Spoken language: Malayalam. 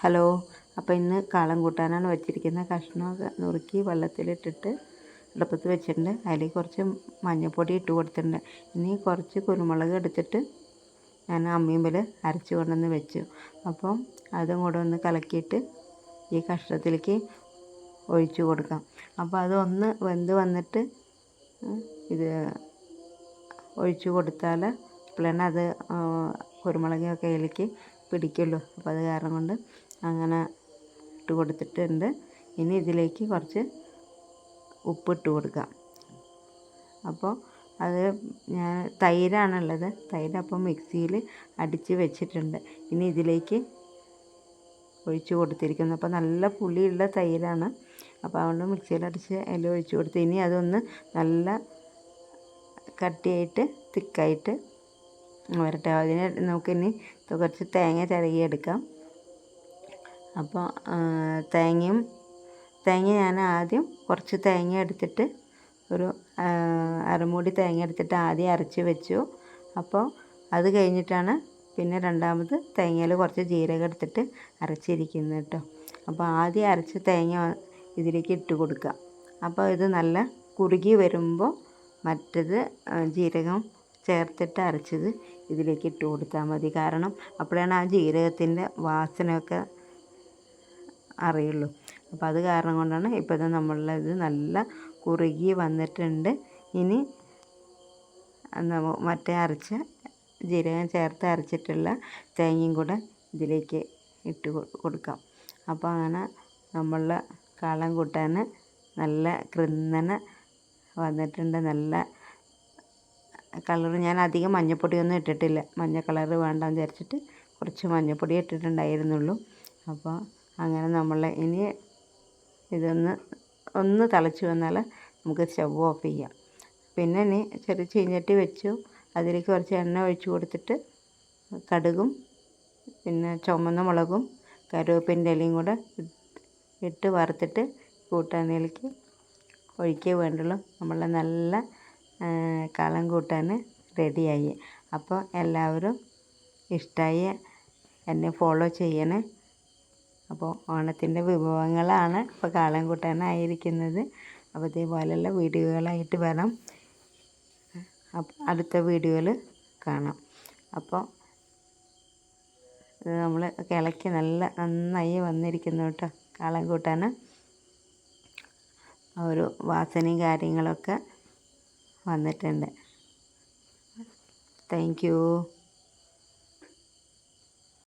ഹലോ. അപ്പോൾ ഇന്ന് കാളം കൂട്ടാനാണ് വെച്ചിരിക്കുന്നത്. കഷ്ണമൊക്കെ നുറുക്കി വെള്ളത്തിലിട്ടിട്ട് അടുപ്പത്ത് വെച്ചിട്ടുണ്ട്. അതിലേക്ക് കുറച്ച് മഞ്ഞൾപ്പൊടി ഇട്ട് കൊടുത്തിട്ടുണ്ട്. ഇനി കുറച്ച് കുരുമുളക് എടുത്തിട്ട് ഞാൻ അമ്മിയിൽ അരച്ച് കൊണ്ടുവന്ന് വെച്ചു. അപ്പം അതും കൂടെ ഒന്ന് കലക്കിയിട്ട് ഈ കഷ്ണത്തിലേക്ക് ഒഴിച്ചു കൊടുക്കാം. അപ്പോൾ അതൊന്ന് വെന്ത് വന്നിട്ട് ഇത് ഒഴിച്ചു കൊടുത്താൽ അപ്പോഴാണ് അത് കുരുമുളകൊക്കെ അതിലേക്ക് പിടിക്കുള്ളൂ. അപ്പോൾ അത് കാരണം കൊണ്ട് അങ്ങനെ ഇട്ട് കൊടുത്തിട്ടുണ്ട്. ഇനി ഇതിലേക്ക് കുറച്ച് ഉപ്പിട്ട് കൊടുക്കാം. അപ്പോൾ അത് ഞാൻ തൈരാണുള്ളത്. തൈര് അപ്പം മിക്സിയിൽ അടിച്ച് വെച്ചിട്ടുണ്ട്. ഇനി ഇതിലേക്ക് ഒഴിച്ച് കൊടുത്തിരിക്കുന്നു. അപ്പോൾ നല്ല പുളിയുള്ള തൈരാണ്. അപ്പോൾ അതുകൊണ്ട് മിക്സിയിൽ അടിച്ച് അതിൽ ഒഴിച്ച് കൊടുത്ത് ഇനി അതൊന്ന് നല്ല കട്ടിയായിട്ട് തിക്കായിട്ട് വരട്ടെ. അതിന് നമുക്കിനി കുറച്ച് തേങ്ങ ചിരകിയെടുക്കാം. അപ്പോൾ തേങ്ങ ഞാൻ ആദ്യം കുറച്ച് തേങ്ങ എടുത്തിട്ട് ഒരു അരമൂടി തേങ്ങ എടുത്തിട്ട് ആദ്യം അരച്ച് വെച്ചു. അപ്പോൾ അത് കഴിഞ്ഞിട്ടാണ് പിന്നെ രണ്ടാമത് തേങ്ങയിൽ കുറച്ച് ജീരകം എടുത്തിട്ട് അരച്ചിരിക്കുന്നത് കേട്ടോ. അപ്പോൾ ആദ്യം അരച്ച തേങ്ങ ഇതിലേക്ക് ഇട്ട് കൊടുക്കുക. അപ്പോൾ ഇത് നല്ല കുറുകി വരുമ്പോൾ മറ്റത് ജീരകം ചേർത്തിട്ട് അരച്ചത് ഇതിലേക്ക് ഇട്ട് കൊടുത്താൽ മതി. കാരണം അപ്പോഴാണ് ആ ജീരകത്തിൻ്റെ വാസനയൊക്കെ അറിയുള്ളൂ. അപ്പോൾ അത് കാരണം കൊണ്ടാണ് ഇപ്പോൾ ഇത് നമ്മളുടെ നല്ല കുറുകി വന്നിട്ടുണ്ട്. ഇനി മറ്റേ അരച്ച ജീരകം ചേർത്ത് അരച്ചിട്ടുള്ള തേങ്ങയും കൂടെ ഇതിലേക്ക് ഇട്ട് കൊടുക്കാം. അപ്പോൾ അങ്ങനെ നമ്മളുടെ കാളം കൂട്ടാൻ നല്ല കൃന്നനെ വന്നിട്ടുണ്ട്. നല്ല കളർ. ഞാൻ അധികം മഞ്ഞൾപ്പൊടിയൊന്നും ഇട്ടിട്ടില്ല. മഞ്ഞ കളർ വേണ്ടെന്ന് വിചാരിച്ചിട്ട് കുറച്ച് മഞ്ഞൾപ്പൊടി ഇട്ടിട്ടുണ്ടായിരുന്നുള്ളൂ. അപ്പോൾ അങ്ങനെ ഇനി ഒന്ന് തിളച്ച് വന്നാൽ നമുക്ക് സ്റ്റവ് ഓഫ് ചെയ്യാം. പിന്നെ ഇനി ചെറിയ ചീഞ്ചട്ടി വെച്ചു. അതിലേക്ക് കുറച്ച് എണ്ണ ഒഴിച്ച് കൊടുത്തിട്ട് കടുകും പിന്നെ ചുവന്ന മുളകും കറിവേപ്പിൻ്റെ ഇലയും കൂടെ ഇട്ട് വറുത്തിട്ട് കൂട്ടാനിലേക്ക് ഒഴിക്കേ വേണ്ടുള്ളൂ. നമ്മളെ നല്ല കാളം കൂട്ടാൻ റെഡിയായി. അപ്പോൾ എല്ലാവരും ഇഷ്ടമായി എന്നെ ഫോളോ ചെയ്യണേ. അപ്പോൾ ഓണത്തിൻ്റെ വിഭവങ്ങളാണ് ഇപ്പോൾ കാളം കൂട്ടാനായിരിക്കുന്നത്. അപ്പോൾ ഇതേപോലെയുള്ള വീഡിയോകളായിട്ട് വരാം. അപ്പോൾ അടുത്ത വീഡിയോയിൽ കാണാം. അപ്പോൾ ഇത് നമ്മൾ കിളക്കി നന്നായി വന്നിരിക്കുന്നു കേട്ടോ. കാളം കൂട്ടാൻ ഒരു വാസനയും കാര്യങ്ങളൊക്കെ വന്നിട്ടുണ്ട്. Thank you.